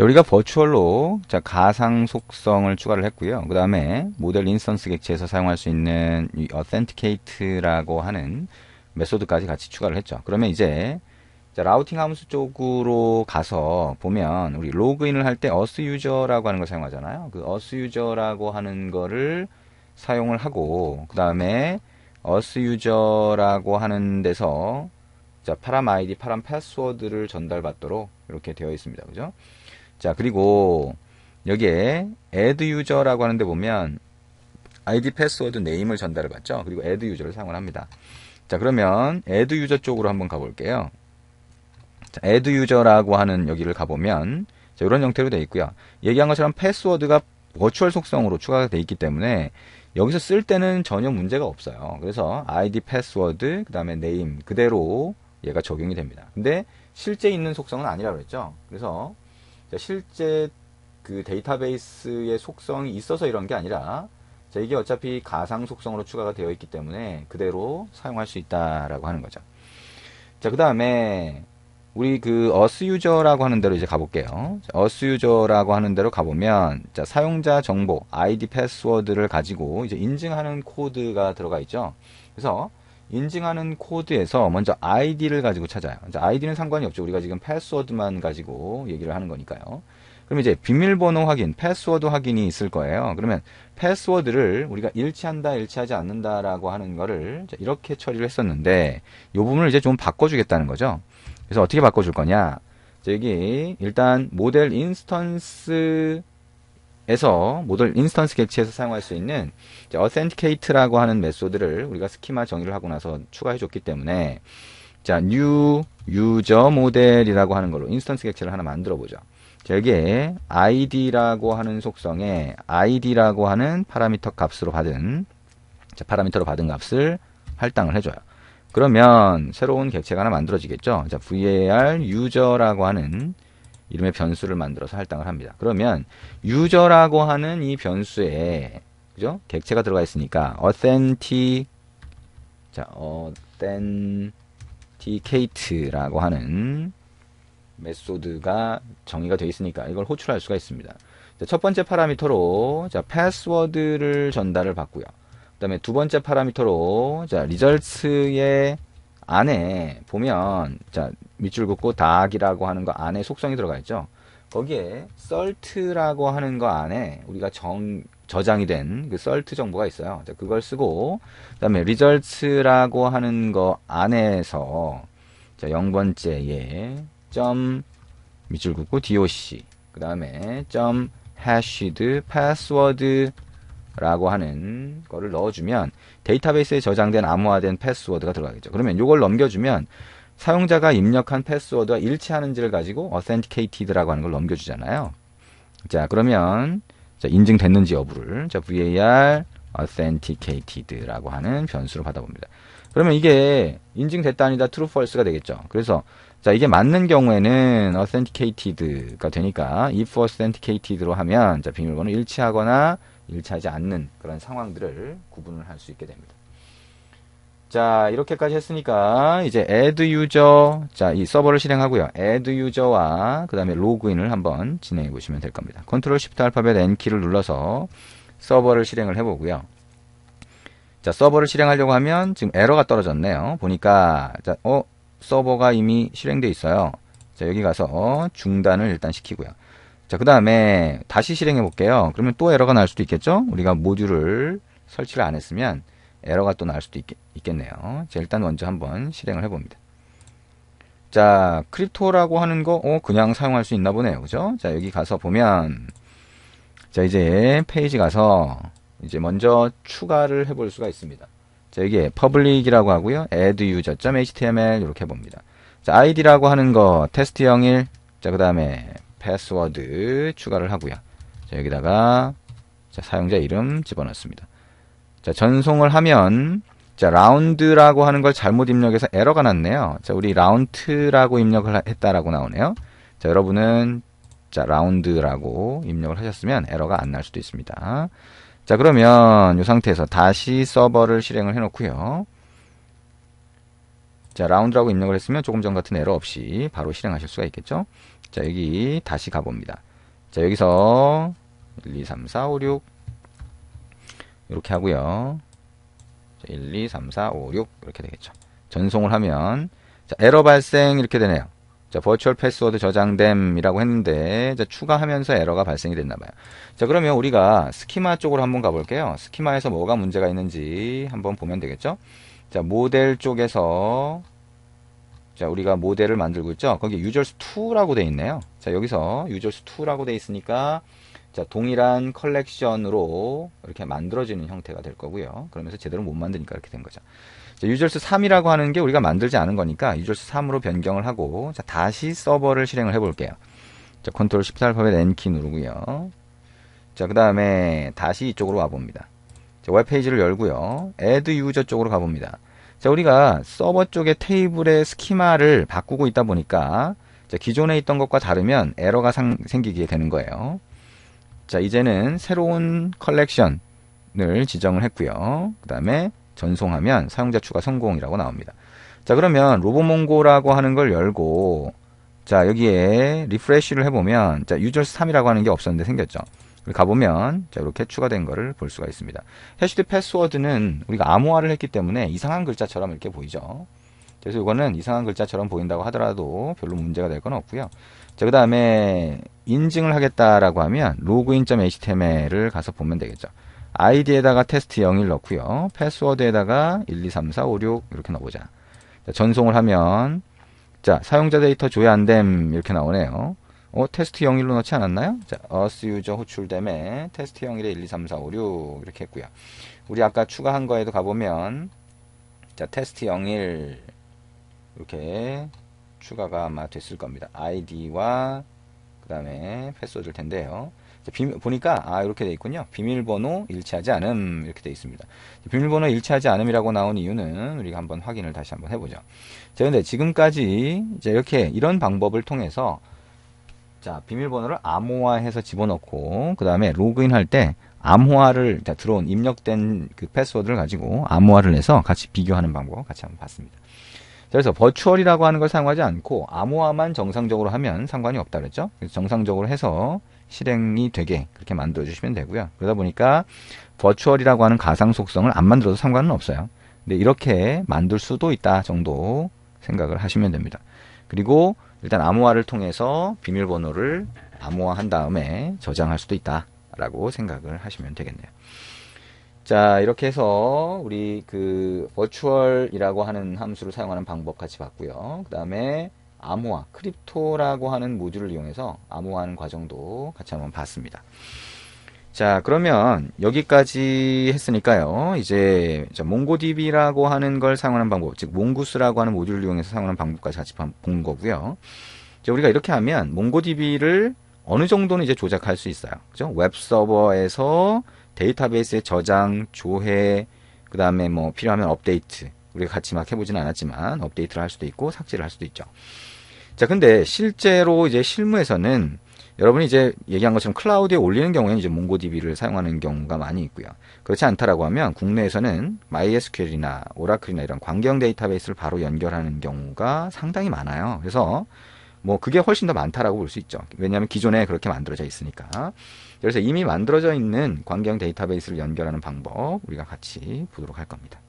자, 우리가 버추얼로 자, 가상 속성을 추가를 했고요. 그 다음에 모델 인스턴스 객체에서 사용할 수 있는 이 authenticate라고 하는 메소드까지 같이 추가를 했죠. 그러면 이제 자, 라우팅 함수 쪽으로 가서 보면 우리 로그인을 할 때 authUser라고 하는 걸 사용하잖아요. 그 authUser라고 하는 거를 사용을 하고 그 다음에 authUser라고 하는 데서 자, 파람 아이디, 파람 패스워드를 전달받도록 이렇게 되어 있습니다. 그죠? 자, 그리고 여기에 add user라고 하는데 보면 아이디 패스워드 네임을 전달을 받죠. 그리고 add user를 사용을 합니다. 자, 그러면 add user 쪽으로 한번 가볼게요. 자, add user라고 하는 여기를 가보면 자, 이런 형태로 되어 있고요. 얘기한 것처럼 패스워드가 버추얼 속성으로 추가가 되어 있기 때문에 여기서 쓸 때는 전혀 문제가 없어요. 그래서 아이디 패스워드 그 다음에 네임 그대로 얘가 적용이 됩니다. 근데 실제 있는 속성은 아니라고 그랬죠. 그래서 실제 그 데이터베이스의 속성이 있어서 이런 게 아니라 자, 이게 어차피 가상 속성으로 추가가 되어 있기 때문에 그대로 사용할 수 있다라고 하는 거죠. 자, 그 다음에 우리 그 authUser라고 하는 데로 이제 가볼게요. authUser라고 하는 데로 가보면 자, 사용자 정보, 아이디 패스워드를 가지고 이제 인증하는 코드가 들어가 있죠. 그래서 인증하는 코드에서 먼저 아이디를 가지고 찾아요. 아이디는 상관이 없죠. 우리가 지금 패스워드만 가지고 얘기를 하는 거니까요. 그럼 이제 비밀번호 확인, 패스워드 확인이 있을 거예요. 그러면 패스워드를 우리가 일치한다, 일치하지 않는다라고 하는 거를 이렇게 처리를 했었는데 이 부분을 이제 좀 바꿔주겠다는 거죠. 그래서 어떻게 바꿔줄 거냐? 여기 일단 모델 인스턴스 모델 인스턴스 객체에서 사용할 수 있는 authenticate라고 하는 메소드를 우리가 스키마 정의를 하고 나서 추가해 줬기 때문에 자, new user 모델이라고 하는 걸로 인스턴스 객체를 하나 만들어 보죠. 자, 여기에 id라고 하는 속성에 id라고 하는 파라미터 값으로 받은 자, 파라미터로 받은 값을 할당을 해줘요. 그러면 새로운 객체가 하나 만들어지겠죠. 자, var user라고 하는 이름의 변수를 만들어서 할당을 합니다. 그러면 user라고 하는 이 변수에 그죠? 객체가 들어가 있으니까 authenticate라고 하는 메소드가 정의가 되어 있으니까 이걸 호출할 수가 있습니다. 자, 첫 번째 파라미터로 자, 패스워드를 전달을 받고요. 그다음에 두 번째 파라미터로 자, results의 안에 보면 자, 밑줄 긋고 닭이라고 하는 거 안에 속성이 들어가 있죠. 거기에 salt라고 하는 거 안에 우리가 저장이 된 그 salt 정보가 있어요. 자, 그걸 쓰고 그다음에 results라고 하는 거 안에서 자, 0번째에 점 밑줄 긋고 doc 그다음에 점 hashed password 라고 하는 거를 넣어주면 데이터베이스에 저장된 암호화된 패스워드가 들어가겠죠. 그러면 이걸 넘겨주면 사용자가 입력한 패스워드와 일치하는지를 가지고 authenticated라고 하는 걸 넘겨주잖아요. 자, 그러면 자, 인증됐는지 여부를 자, var authenticated라고 하는 변수로 받아봅니다. 그러면 이게 인증됐다 아니다 true false가 되겠죠. 그래서 자, 이게 맞는 경우에는 authenticated가 되니까 if authenticated로 하면 자, 비밀번호 일치하거나 일치하지 않는 그런 상황들을 구분을 할 수 있게 됩니다. 자, 이렇게까지 했으니까 이제 add user 자, 이 서버를 실행하고요. add user와 그 다음에 로그인을 한번 진행해 보시면 될 겁니다. 컨트롤 시프트 알파벳 N키를 눌러서 서버를 실행을 해 보고요. 자, 서버를 실행하려고 하면 지금 에러가 떨어졌네요. 보니까 자, 서버가 이미 실행되어 있어요. 자, 여기 가서 중단을 일단 시키고요. 자, 그 다음에 다시 실행해 볼게요. 그러면 또 에러가 날 수도 있겠죠? 우리가 모듈을 설치를 안 했으면 에러가 또 날 수도 있겠네요. 자, 일단 먼저 한번 실행을 해 봅니다. 자, 크립토라고 하는 거 그냥 사용할 수 있나 보네요. 그죠? 자, 여기 가서 보면 자, 이제 페이지 가서 이제 먼저 추가를 해 볼 수가 있습니다. 자, 여기에 public이라고 하고요. add user.html 이렇게 해봅니다. 자, id라고 하는 거 test01 자, 그 다음에 패스워드 추가를 하고요. 자, 여기다가 자, 사용자 이름 집어넣습니다. 자, 전송을 하면 자, 라운드라고 하는 걸 잘못 입력해서 에러가 났네요. 자, 우리 라운트라고 입력을 했다라고 나오네요. 자, 여러분은 자, 라운드라고 입력을 하셨으면 에러가 안 날 수도 있습니다. 자, 그러면 이 상태에서 다시 서버를 실행을 해놓고요. 자, 라운드라고 입력을 했으면 조금 전 같은 에러 없이 바로 실행하실 수가 있겠죠. 자, 여기 다시 가봅니다. 자, 여기서 1, 2, 3, 4, 5, 6 이렇게 하고요. 자, 1, 2, 3, 4, 5, 6 이렇게 되겠죠. 전송을 하면 자, 에러 발생 이렇게 되네요. 자, 버추얼 패스워드 저장됨이라고 했는데 자, 추가하면서 에러가 발생이 됐나봐요. 자, 그러면 우리가 스키마 쪽으로 한번 가볼게요. 스키마에서 뭐가 문제가 있는지 한번 보면 되겠죠. 자, 모델 쪽에서 자, 우리가 모델을 만들고 있죠. 거기 users2라고 돼 있네요. 자, 여기서 users2라고 돼 있으니까 자, 동일한 컬렉션으로 이렇게 만들어지는 형태가 될 거고요. 그러면서 제대로 못 만드니까 이렇게 된 거죠. 자, users3이라고 하는 게 우리가 만들지 않은 거니까 users3으로 변경을 하고 자, 다시 서버를 실행을 해 볼게요. 자, 컨트롤 시프트 알파벳 N키 누르고요. 자, 그 다음에 다시 이쪽으로 와봅니다. 자, 웹페이지를 열고요. add user 쪽으로 가봅니다. 자, 우리가 서버 쪽의 테이블의 스키마를 바꾸고 있다 보니까 자, 기존에 있던 것과 다르면 에러가 생기게 되는 거예요. 자, 이제는 새로운 컬렉션을 지정을 했고요. 그 다음에 전송하면 사용자 추가 성공이라고 나옵니다. 자, 그러면 로보몽고라고 하는 걸 열고 자, 여기에 리프레쉬를 해보면 자, users3이라고 하는 게 없었는데 생겼죠. 가보면 자, 이렇게 추가된 거를 볼 수가 있습니다. 해시드 패스워드는 우리가 암호화를 했기 때문에 이상한 글자처럼 이렇게 보이죠. 그래서 이거는 이상한 글자처럼 보인다고 하더라도 별로 문제가 될 건 없고요. 자, 그 다음에 인증을 하겠다라고 하면 login.html을 가서 보면 되겠죠. id에다가 테스트 01 넣고요. 패스워드에다가 1, 2, 3, 4, 5, 6 이렇게 넣어보자. 자, 전송을 하면 자, 사용자 데이터 조회 안됨 이렇게 나오네요. 테스트 01로 넣지 않았나요? 자, us user 호출됨에 테스트 01에 1, 2, 3, 4, 5, 6 이렇게 했고요. 우리 아까 추가한 거에도 가보면 자, 테스트 01 이렇게 추가가 아마 됐을 겁니다. id와 그 다음에 패스워드일 텐데요. 자, 보니까 이렇게 돼 있군요. 비밀번호 일치하지 않음 이렇게 돼 있습니다. 비밀번호 일치하지 않음이라고 나온 이유는 우리가 한번 확인을 다시 한번 해보죠. 자, 근데 지금까지 이제 이렇게 이런 방법을 통해서 자, 비밀번호를 암호화해서 집어넣고 그 다음에 로그인 할 때 암호화를 들어온 입력된 그 패스워드를 가지고 암호화를 해서 같이 비교하는 방법 같이 한번 봤습니다. 그래서 버추얼이라고 하는 걸 사용하지 않고 암호화만 정상적으로 하면 상관이 없다 그랬죠. 그래서 정상적으로 해서 실행이 되게 그렇게 만들어 주시면 되고요. 그러다 보니까 버추얼이라고 하는 가상 속성을 안 만들어도 상관은 없어요. 근데 이렇게 만들 수도 있다 정도 생각을 하시면 됩니다. 그리고 일단 암호화를 통해서 비밀번호를 암호화한 다음에 저장할 수도 있다라고 생각을 하시면 되겠네요. 자, 이렇게 해서 우리 그 virtual이라고 하는 함수를 사용하는 방법 같이 봤고요. 그 다음에 암호화, 크립토라고 하는 모듈을 이용해서 암호화하는 과정도 같이 한번 봤습니다. 자, 그러면 여기까지 했으니까요. 이제 몽고DB라고 하는 걸 사용하는 방법, 즉 몽구스라고 하는 모듈을 이용해서 사용하는 방법까지 같이 본 거고요. 이제 우리가 이렇게 하면 몽고DB를 어느 정도는 이제 조작할 수 있어요. 그죠? 웹 서버에서 데이터베이스의 저장, 조회, 그 다음에 뭐 필요하면 업데이트. 우리가 같이 막 해보지는 않았지만 업데이트를 할 수도 있고 삭제를 할 수도 있죠. 자, 근데 실제로 이제 실무에서는 여러분이 이제 얘기한 것처럼 클라우드에 올리는 경우에는 이제 몽고DB를 사용하는 경우가 많이 있고요. 그렇지 않다라고 하면 국내에서는 MySQL이나 오라클이나 이런 광경 데이터베이스를 바로 연결하는 경우가 상당히 많아요. 그래서 뭐 그게 훨씬 더 많다라고 볼 수 있죠. 왜냐하면 기존에 그렇게 만들어져 있으니까. 그래서 이미 만들어져 있는 광경 데이터베이스를 연결하는 방법 우리가 같이 보도록 할 겁니다.